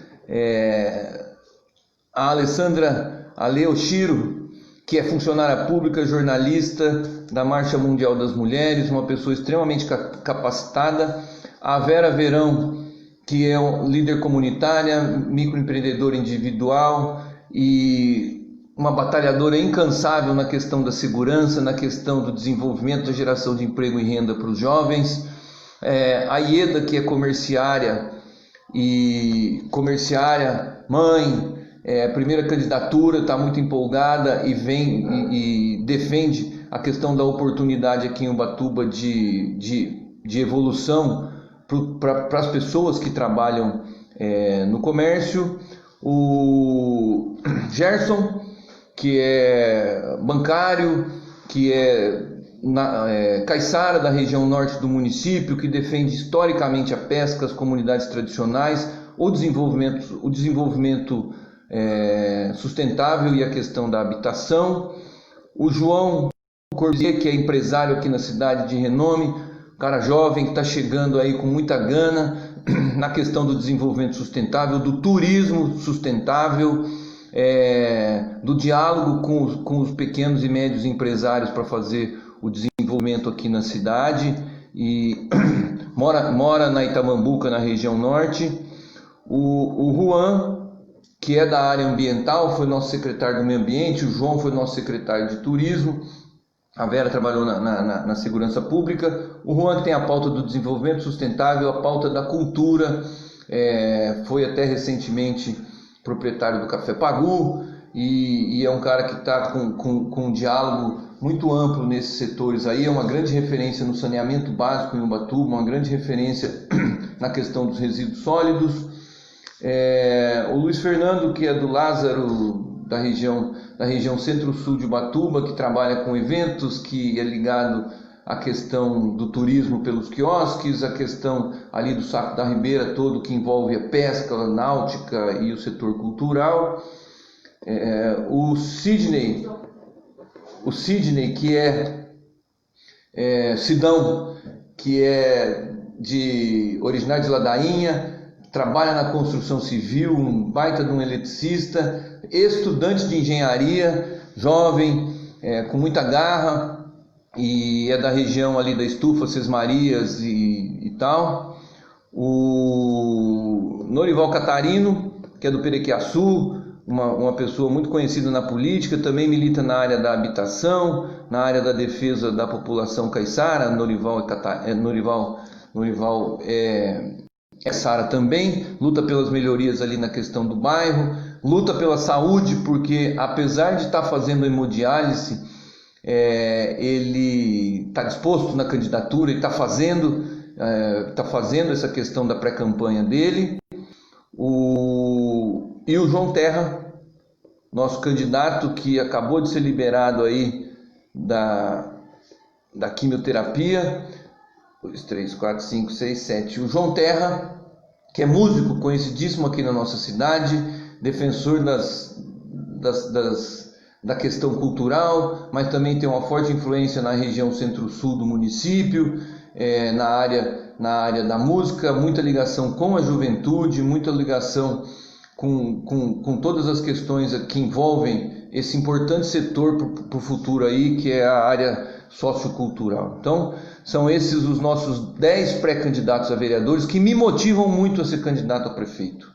a Alessandra Aleoshiro, que é funcionária pública, jornalista da Marcha Mundial das Mulheres, uma pessoa extremamente capacitada, a Vera Verão, que é líder comunitária, microempreendedora individual e uma batalhadora incansável na questão da segurança, na questão do desenvolvimento, da geração de emprego e renda para os jovens. A Ieda, que é comerciária, mãe, primeira candidatura, está muito empolgada e vem e defende a questão da oportunidade aqui em Ubatuba de evolução para as pessoas que trabalham no comércio. O Gerson, que é bancário, que é caiçara da região norte do município, que defende historicamente a pesca, as comunidades tradicionais, o desenvolvimento sustentável e a questão da habitação. O João Cordier, que é empresário aqui na cidade de renome, cara jovem que está chegando aí com muita gana na questão do desenvolvimento sustentável, do turismo sustentável, do diálogo com os pequenos e médios empresários para fazer o desenvolvimento aqui na cidade, e mora na Itamambuca, na região norte. O Juan, que é da área ambiental, foi nosso secretário do meio ambiente. O João foi nosso secretário de turismo. A Vera trabalhou na segurança pública. O Juan, que tem a pauta do desenvolvimento sustentável, a pauta da cultura, foi até recentemente proprietário do Café Pagu, e é um cara que está com um diálogo muito amplo nesses setores aí. É uma grande referência no saneamento básico em Ubatuba, uma grande referência na questão dos resíduos sólidos. O Luiz Fernando, que é do Lázaro, da região centro-sul de Ubatuba, que trabalha com eventos, que é ligado à questão do turismo pelos quiosques, a questão ali do Saco da Ribeira todo, que envolve a pesca, a náutica e o setor cultural. O Sidney, que é Sidão, que é originário de Ladainha, trabalha na construção civil, um baita de um eletricista, estudante de engenharia, jovem, com muita garra, e é da região ali da Estufa, Sesmarias e tal. O Norival Catarino, que é do Perequiaçu, uma pessoa muito conhecida na política, também milita na área da habitação, na área da defesa da população caiçara. Norival é Sara também, luta pelas melhorias ali na questão do bairro, luta pela saúde, porque apesar de estar fazendo hemodiálise, ele está disposto na candidatura e está fazendo essa questão da pré-campanha dele. E o João Terra, nosso candidato, que acabou de ser liberado aí da quimioterapia. 2, 3, 4, 5, 6, 7. O João Terra, que é músico conhecidíssimo aqui na nossa cidade, defensor da questão cultural, mas também tem uma forte influência na região centro-sul do município, na área da música, muita ligação com a juventude, muita ligação com todas as questões que envolvem esse importante setor para o futuro aí, que é a área sociocultural. Então, são esses os nossos 10 pré-candidatos a vereadores que me motivam muito a ser candidato a prefeito,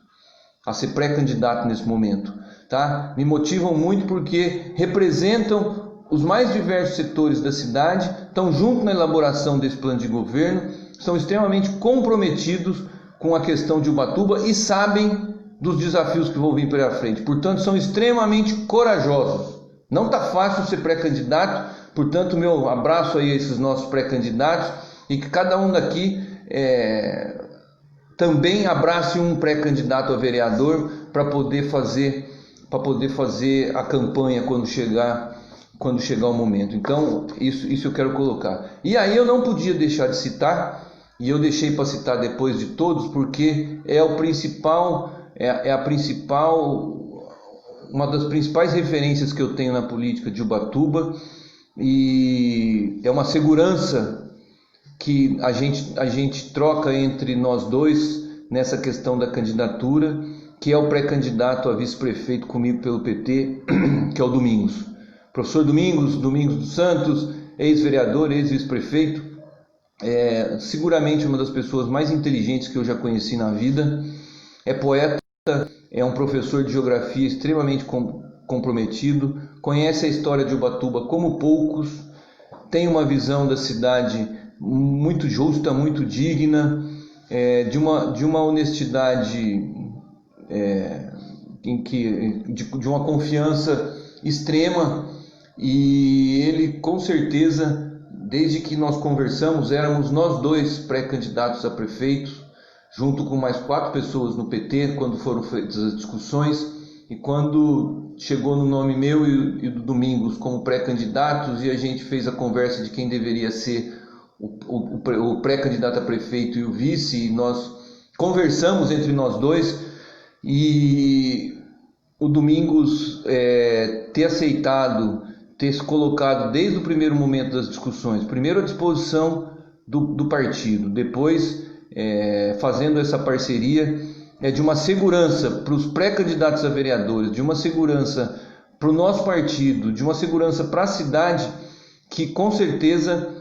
a ser pré-candidato nesse momento, tá? Me motivam muito porque representam os mais diversos setores da cidade, estão junto na elaboração desse plano de governo, são extremamente comprometidos com a questão de Ubatuba e sabem dos desafios que vão vir pela frente. Portanto, são extremamente corajosos. Não está fácil ser pré-candidato, portanto, meu abraço aí a esses nossos pré-candidatos e que cada um daqui também abrace um pré-candidato a vereador para poder fazer a campanha quando chegar o momento. Então, isso eu quero colocar. E aí eu não podia deixar de citar, e eu deixei para citar depois de todos, porque é uma das principais referências que eu tenho na política de Ubatuba, e é uma segurança que a gente troca entre nós dois nessa questão da candidatura, que é o pré-candidato a vice-prefeito comigo pelo PT, que é o Domingos. Professor Domingos dos Santos, ex-vereador, ex-vice-prefeito, seguramente uma das pessoas mais inteligentes que eu já conheci na vida, é poeta, é um professor de geografia extremamente comprometido, conhece a história de Ubatuba como poucos, tem uma visão da cidade muito justa, muito digna, de uma honestidade, de uma confiança extrema, e ele com certeza, desde que nós conversamos, éramos nós dois pré-candidatos a prefeitos, junto com mais 4 pessoas no PT, quando foram feitas as discussões, e quando chegou no nome meu e do Domingos como pré-candidatos, e a gente fez a conversa de quem deveria ser o pré-candidato a prefeito e o vice, e nós conversamos entre nós dois, e o Domingos ter aceitado, ter se colocado desde o primeiro momento das discussões, primeiro à disposição do partido, depois fazendo essa parceria, de uma segurança para os pré-candidatos a vereadores, de uma segurança para o nosso partido, de uma segurança para a cidade, que com certeza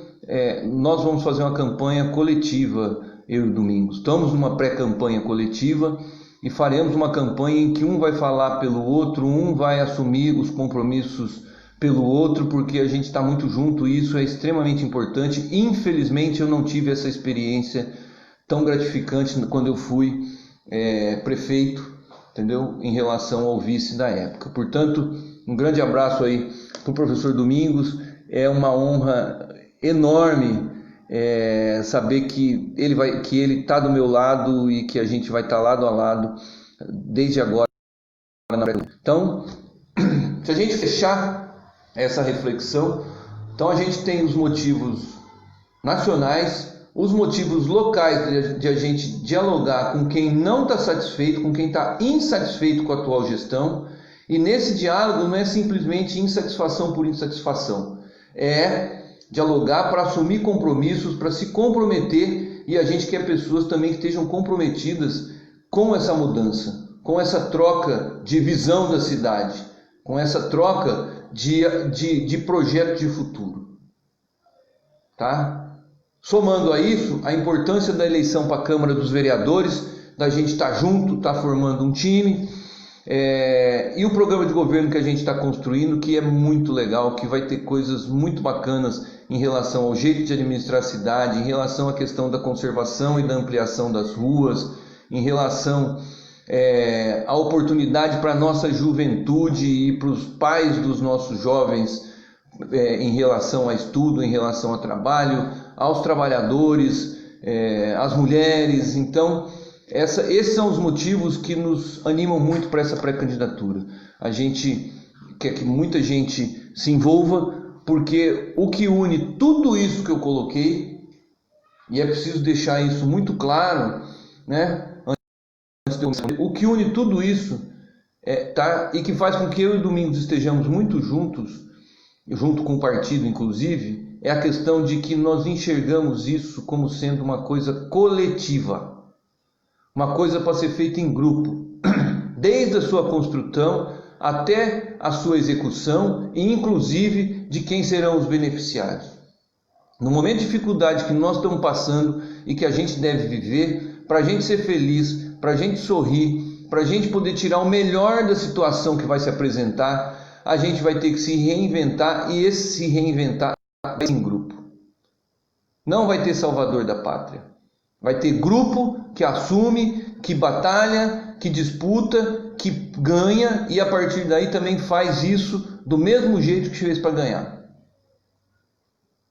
nós vamos fazer uma campanha coletiva, eu e o Domingos. Estamos numa pré-campanha coletiva e faremos uma campanha em que um vai falar pelo outro, um vai assumir os compromissos pelo outro, porque a gente está muito junto e isso é extremamente importante. Infelizmente eu não tive essa experiência tão gratificante quando eu fui prefeito, entendeu? Em relação ao vice da época. Portanto, um grande abraço aí para o professor Domingos. É uma honra enorme saber que ele está do meu lado e que a gente vai estar lado a lado desde agora. Então, se a gente fechar essa reflexão, então a gente tem os motivos nacionais, os motivos locais de a gente dialogar com quem não está satisfeito, com quem está insatisfeito com a atual gestão, e nesse diálogo não é simplesmente insatisfação por insatisfação, é dialogar para assumir compromissos, para se comprometer, e a gente quer pessoas também que estejam comprometidas com essa mudança, com essa troca de visão da cidade, com essa troca de projeto de futuro, tá? Somando a isso, a importância da eleição para a Câmara dos Vereadores, da gente estar junto, estar formando um time, e o programa de governo que a gente está construindo, que é muito legal, que vai ter coisas muito bacanas em relação ao jeito de administrar a cidade, em relação à questão da conservação e da ampliação das ruas, em relação à oportunidade para a nossa juventude e para os pais dos nossos jovens em relação a estudo, em relação a trabalho, aos trabalhadores, às mulheres. Então, esses são os motivos que nos animam muito para essa pré-candidatura. A gente quer que muita gente se envolva, porque o que une tudo isso que eu coloquei, e é preciso deixar isso muito claro, né? O que une tudo isso e que faz com que eu e o Domingos estejamos muito juntos, junto com o partido inclusive, é a questão de que nós enxergamos isso como sendo uma coisa coletiva, uma coisa para ser feita em grupo, desde a sua construção até a sua execução e inclusive de quem serão os beneficiários. No momento de dificuldade que nós estamos passando e que a gente deve viver, para a gente ser feliz, para a gente sorrir, para a gente poder tirar o melhor da situação que vai se apresentar, a gente vai ter que se reinventar, e esse se reinventar é em grupo. Não vai ter salvador da pátria. Vai ter grupo que assume, que batalha, que disputa, que ganha e a partir daí também faz isso do mesmo jeito que fez para ganhar.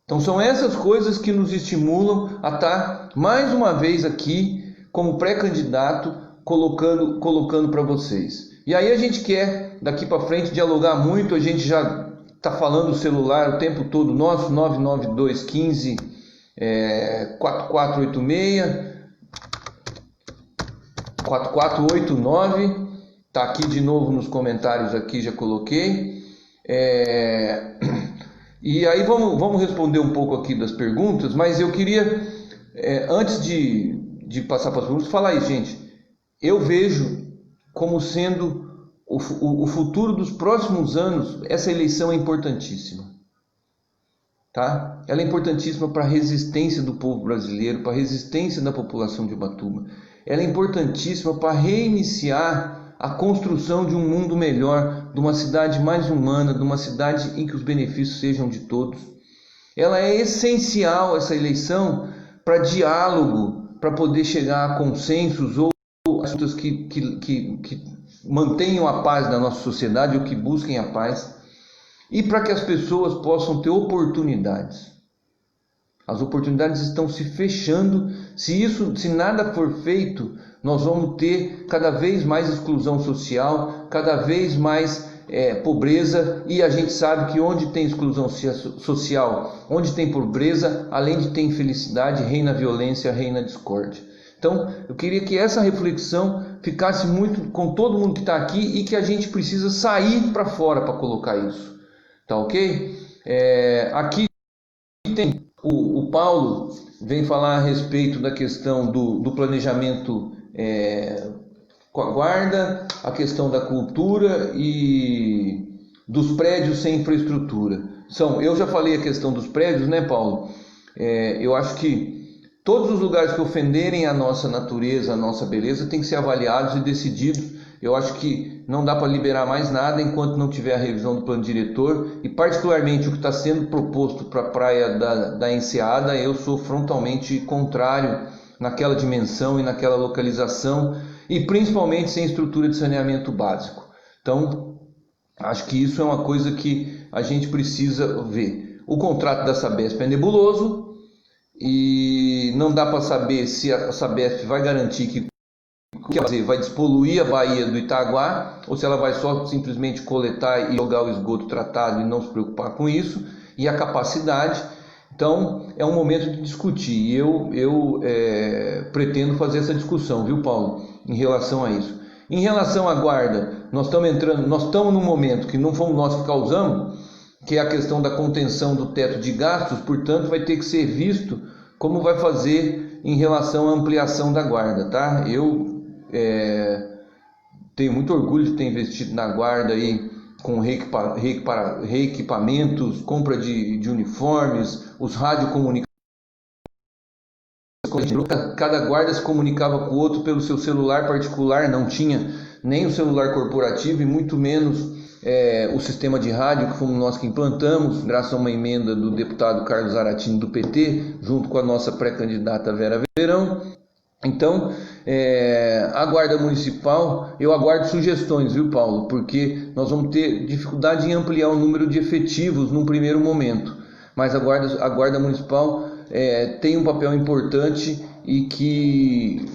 Então são essas coisas que nos estimulam a estar mais uma vez aqui como pré-candidato colocando para vocês. E aí a gente quer daqui para frente dialogar muito, a gente já está falando o celular o tempo todo, nosso 99215 4486 4489, tá aqui de novo nos comentários aqui, já coloquei. E aí vamos responder um pouco aqui das perguntas, mas eu queria, antes de passar para as perguntas, falar isso, gente. Eu vejo como sendo o futuro dos próximos anos, essa eleição é importantíssima. Tá? Ela é importantíssima para a resistência do povo brasileiro, para a resistência da população de Ubatuba. Ela é importantíssima para reiniciar a construção de um mundo melhor, de uma cidade mais humana, de uma cidade em que os benefícios sejam de todos. Ela é essencial, essa eleição, para diálogo, para poder chegar a consensos ou assuntos que mantenham a paz na nossa sociedade ou que busquem a paz. E para que as pessoas possam ter oportunidades. As oportunidades estão se fechando. Se nada for feito, nós vamos ter cada vez mais exclusão social, cada vez mais pobreza. E a gente sabe que onde tem exclusão social, onde tem pobreza, além de ter infelicidade, reina a violência, reina a discórdia. Então, eu queria que essa reflexão ficasse muito com todo mundo que está aqui e que a gente precisa sair para fora para colocar isso. Tá ok? Aqui tem o Paulo vem falar a respeito da questão do planejamento com a guarda, a questão da cultura e dos prédios sem infraestrutura. Eu já falei a questão dos prédios, né, Paulo? Eu acho que todos os lugares que ofenderem a nossa natureza, a nossa beleza, têm que ser avaliados e decididos. Eu acho que não dá para liberar mais nada enquanto não tiver a revisão do plano diretor e particularmente o que está sendo proposto para a praia da Enseada, eu sou frontalmente contrário naquela dimensão e naquela localização e principalmente sem estrutura de saneamento básico. Então, acho que isso é uma coisa que a gente precisa ver. O contrato da Sabesp é nebuloso e não dá para saber se a Sabesp vai garantir que vai despoluir a Baía do Itaguá ou se ela vai só simplesmente coletar e jogar o esgoto tratado e não se preocupar com isso, e a capacidade. Então é um momento de discutir e eu pretendo fazer essa discussão, viu, Paulo, em relação a isso. Em relação à guarda, nós estamos num momento que não fomos nós que causamos, que é a questão da contenção do teto de gastos, portanto vai ter que ser visto como vai fazer em relação à ampliação da guarda, tá? Eu tenho muito orgulho de ter investido na guarda aí com reequipamentos, compra de uniformes, os radiocomunicações. Cada guarda se comunicava com o outro pelo seu celular particular, não tinha nem o celular corporativo e muito menos o sistema de rádio que fomos nós que implantamos, graças a uma emenda do deputado Carlos Zaratini do PT, junto com a nossa pré-candidata Vera Verão. Então, a Guarda Municipal, eu aguardo sugestões, viu, Paulo? Porque nós vamos ter dificuldade em ampliar o número de efetivos num primeiro momento. Mas a Guarda Municipal tem um papel importante e que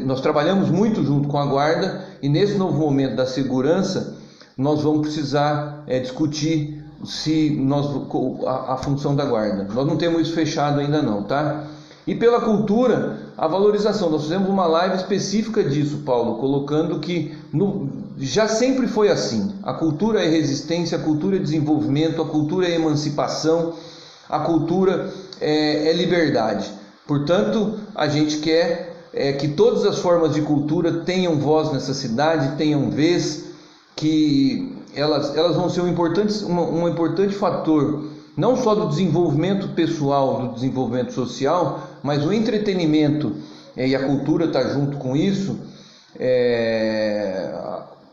nós trabalhamos muito junto com a Guarda e nesse novo momento da segurança nós vamos precisar discutir a função da guarda. Nós não temos isso fechado ainda não, tá? E pela cultura, a valorização. Nós fizemos uma live específica disso, Paulo, colocando que já sempre foi assim. A cultura é resistência, a cultura é desenvolvimento, a cultura é emancipação, a cultura é liberdade. Portanto, a gente quer que todas as formas de cultura tenham voz nessa cidade, tenham vez, que elas vão ser um importante fator, não só do desenvolvimento pessoal, do desenvolvimento social, mas o entretenimento e a cultura está junto com isso,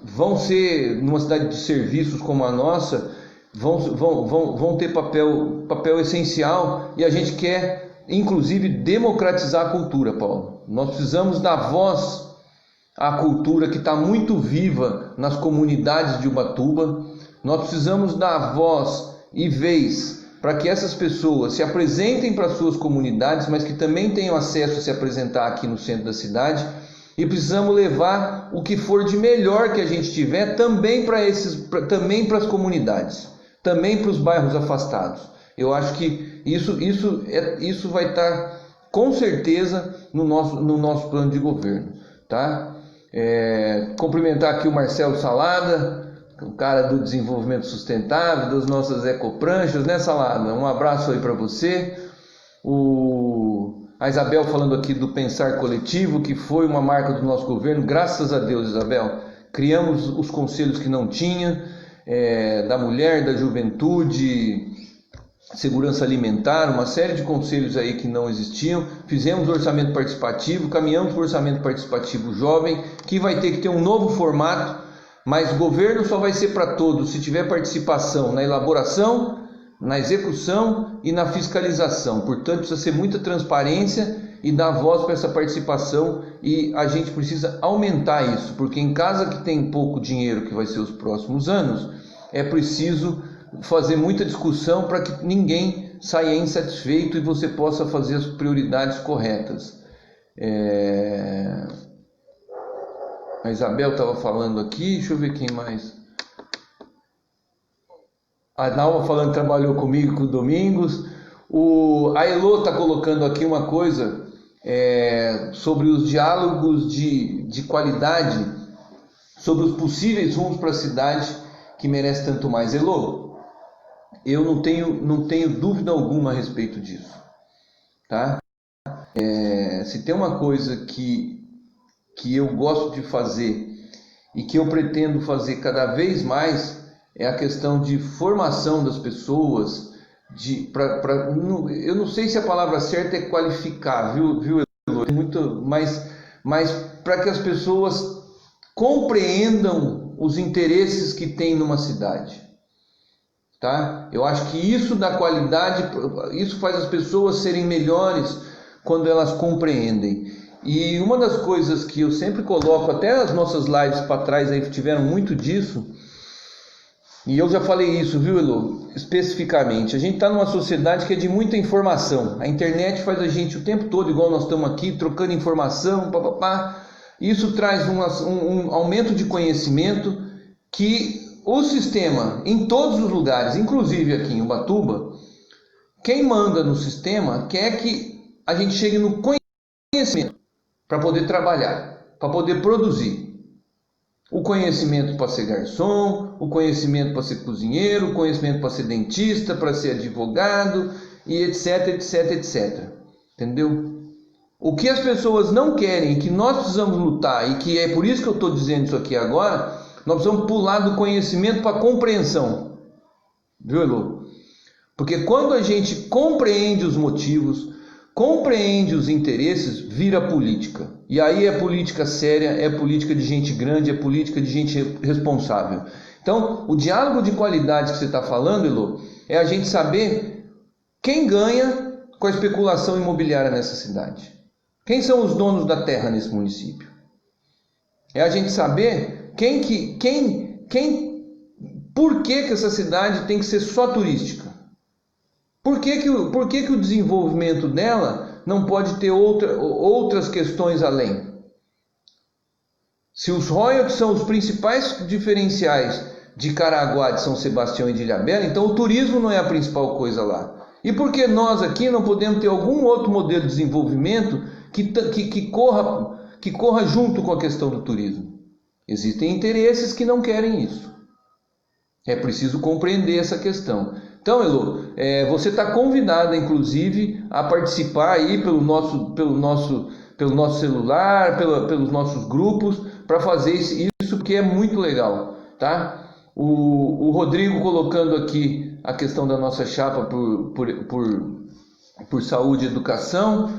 vão ser, numa cidade de serviços como a nossa, vão ter papel essencial, e a gente quer, inclusive, democratizar a cultura, Paulo. Nós precisamos dar voz à cultura que está muito viva nas comunidades de Ubatuba. Nós precisamos dar voz e vez para que essas pessoas se apresentem para suas comunidades, mas que também tenham acesso a se apresentar aqui no centro da cidade. E precisamos levar o que for de melhor que a gente tiver também para as comunidades, também para os bairros afastados. Eu acho que isso vai estar com certeza no nosso plano de governo, tá? Cumprimentar aqui o Marcelo Salada, o cara do desenvolvimento sustentável, das nossas ecopranchas, né, Salada? Um abraço aí para você. A Isabel falando aqui do pensar coletivo, que foi uma marca do nosso governo. Graças a Deus, Isabel, criamos os conselhos que não tinha, da mulher, da juventude, segurança alimentar, uma série de conselhos aí que não existiam. Fizemos orçamento participativo, caminhamos para o orçamento participativo jovem, que vai ter que ter um novo formato, mas governo só vai ser para todos se tiver participação na elaboração, na execução e na fiscalização. Portanto, precisa ser muita transparência e dar voz para essa participação, e a gente precisa aumentar isso, porque em casa que tem pouco dinheiro, que vai ser os próximos anos, é preciso fazer muita discussão para que ninguém saia insatisfeito e você possa fazer as prioridades corretas. A Isabel estava falando aqui, deixa eu ver quem mais. A Nalva falando que trabalhou comigo com o Domingos. A Elô está colocando aqui uma coisa sobre os diálogos de qualidade, sobre os possíveis rumos para a cidade que merece tanto mais. Elô, eu não tenho dúvida alguma a respeito disso, tá? Se tem uma coisa que eu gosto de fazer e que eu pretendo fazer cada vez mais, é a questão de formação das pessoas, eu não sei se a palavra certa é qualificar, viu, mas para que as pessoas compreendam os interesses que tem numa cidade, tá? Eu acho que isso dá qualidade, isso faz as pessoas serem melhores quando elas compreendem. E uma das coisas que eu sempre coloco, até as nossas lives para trás aí tiveram muito disso, e eu já falei isso, viu, Elo? Especificamente, a gente está numa sociedade que é de muita informação. A internet faz a gente o tempo todo, igual nós estamos aqui, trocando informação, papapá. Isso traz um aumento de conhecimento que o sistema, em todos os lugares, inclusive aqui em Ubatuba, quem manda no sistema quer que a gente chegue no conhecimento para poder trabalhar, para poder produzir. O conhecimento para ser garçom, o conhecimento para ser cozinheiro, o conhecimento para ser dentista, para ser advogado, e etc, etc, etc. Entendeu? O que as pessoas não querem, que nós precisamos lutar, e que é por isso que eu estou dizendo isso aqui agora, nós precisamos pular do conhecimento para a compreensão. Viu, Elô? Porque quando a gente compreende os motivos, compreende os interesses, vira política. E aí é política séria, é política de gente grande, é política de gente responsável. Então, o diálogo de qualidade que você está falando, Elô, é a gente saber quem ganha com a especulação imobiliária nessa cidade. Quem são os donos da terra nesse município? É a gente saber por que essa cidade tem que ser só turística. Por que o desenvolvimento dela não pode ter outras questões além? Se os royalties são os principais diferenciais de Caraguá, de São Sebastião e de Ilhabela, então o turismo não é a principal coisa lá. E por que nós aqui não podemos ter algum outro modelo de desenvolvimento que corra junto com a questão do turismo? Existem interesses que não querem isso. É preciso compreender essa questão. Então, Elô, você está convidada, inclusive, a participar aí pelo nosso celular, pelos nossos grupos, para fazer isso, porque é muito legal, tá? O Rodrigo colocando aqui a questão da nossa chapa por saúde e educação,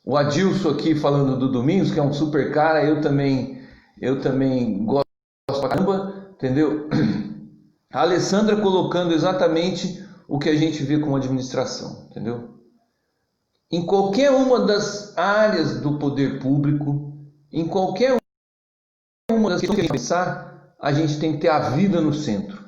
o Adilson aqui falando do Domingos, que é um super cara, eu também gosto pra caramba, entendeu? A Alessandra colocando exatamente o que a gente vê como administração, entendeu? Em qualquer uma das áreas do poder público, em qualquer uma das que a gente pensar, a gente tem que ter a vida no centro,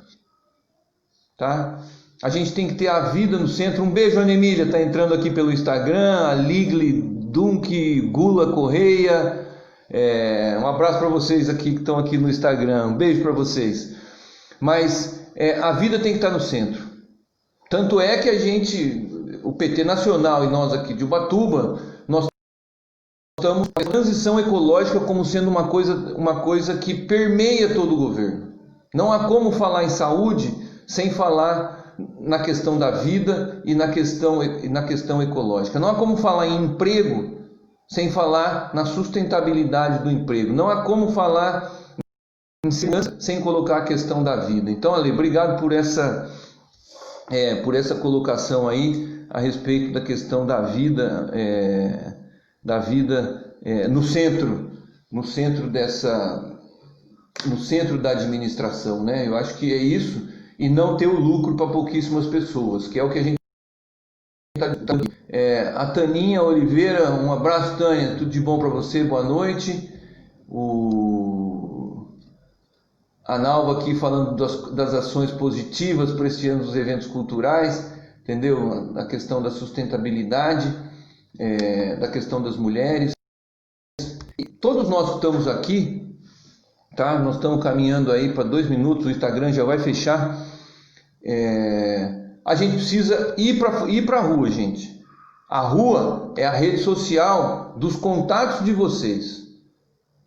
tá? A gente tem que ter a vida no centro. Um beijo, Ana Emília, tá entrando aqui pelo Instagram, a Ligli Dunk Gula Correia, um abraço para vocês aqui que estão aqui no Instagram, um beijo para vocês. Mas a vida tem que estar no centro. Tanto é que a gente, o PT Nacional e nós aqui de Ubatuba, nós estamos com a transição ecológica como sendo uma coisa que permeia todo o governo. Não há como falar em saúde sem falar na questão da vida e na questão ecológica. Não há como falar em emprego sem falar na sustentabilidade do emprego. Não há como falar em segurança sem colocar a questão da vida. Então, Ale, obrigado por essa colocação aí a respeito da questão da vida, no centro da administração, né? Eu acho que é isso, e não ter o lucro para pouquíssimas pessoas, que é o que a gente está. A Taninha Oliveira, um abraço, Tânia, tudo de bom para você, boa noite. A Nalva aqui falando das ações positivas para este ano dos eventos culturais, entendeu? A questão da sustentabilidade, da questão das mulheres. E todos nós que estamos aqui, tá? Nós estamos caminhando aí para 2 minutos, o Instagram já vai fechar. A gente precisa ir para a rua, gente. A rua é a rede social dos contatos de vocês.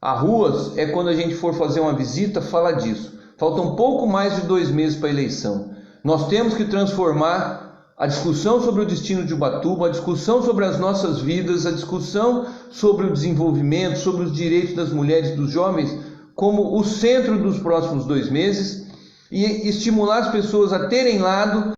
A rua é quando a gente for fazer uma visita, fala disso. Falta um pouco mais de 2 meses para a eleição. Nós temos que transformar a discussão sobre o destino de Ubatuba, a discussão sobre as nossas vidas, a discussão sobre o desenvolvimento, sobre os direitos das mulheres e dos jovens, como o centro dos próximos 2 meses, e estimular as pessoas a terem lado,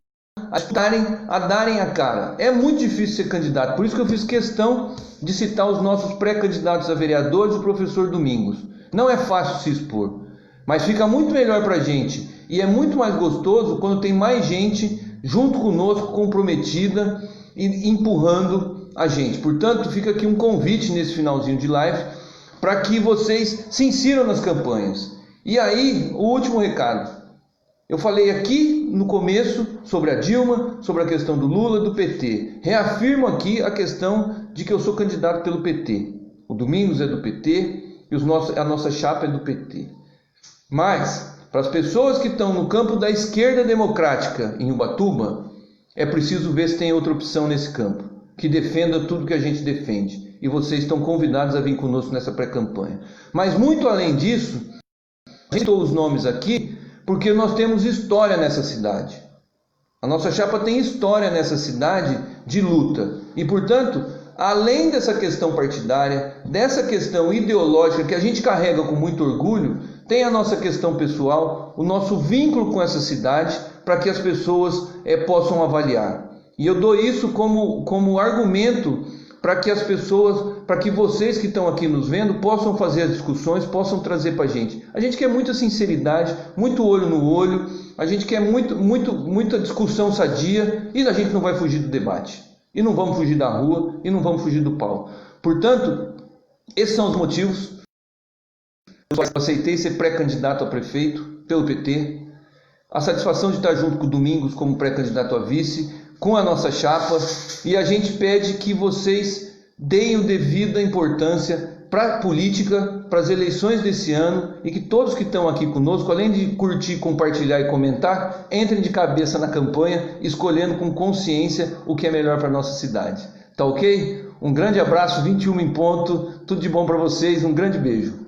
a darem a cara. É muito difícil ser candidato, por isso que eu fiz questão de citar os nossos pré-candidatos a vereadores e o professor Domingos. Não é fácil se expor, mas fica muito melhor para a gente, e é muito mais gostoso quando tem mais gente junto conosco, comprometida e empurrando a gente. Portanto, fica aqui um convite nesse finalzinho de live para que vocês se insiram nas campanhas. E aí, o último recado. Eu falei aqui no começo sobre a Dilma, sobre a questão do Lula, do PT. Reafirmo aqui a questão de que eu sou candidato pelo PT. O Domingos é do PT e a nossa chapa é do PT. Mas, para as pessoas que estão no campo da esquerda democrática em Ubatuba, é preciso ver se tem outra opção nesse campo, que defenda tudo que a gente defende. E vocês estão convidados a vir conosco nessa pré-campanha. Mas muito além disso, eu citou os nomes aqui porque nós temos história nessa cidade. A nossa chapa tem história nessa cidade de luta. E, portanto, além dessa questão partidária, dessa questão ideológica que a gente carrega com muito orgulho, tem a nossa questão pessoal, o nosso vínculo com essa cidade, para que as pessoas possam avaliar. E eu dou isso como argumento para que as pessoas, para que vocês que estão aqui nos vendo, possam fazer as discussões, possam trazer para a gente. A gente quer muita sinceridade, muito olho no olho, a gente quer muita discussão sadia, e a gente não vai fugir do debate. E não vamos fugir da rua, e não vamos fugir do pau. Portanto, esses são os motivos. Eu aceitei ser pré-candidato a prefeito pelo PT. A satisfação de estar junto com o Domingos como pré-candidato a vice, com a nossa chapa, e a gente pede que vocês deem o devida importância para a política, para as eleições desse ano, e que todos que estão aqui conosco, além de curtir, compartilhar e comentar, entrem de cabeça na campanha, escolhendo com consciência o que é melhor para a nossa cidade. Tá ok? Um grande abraço, 21 em ponto, tudo de bom para vocês, um grande beijo.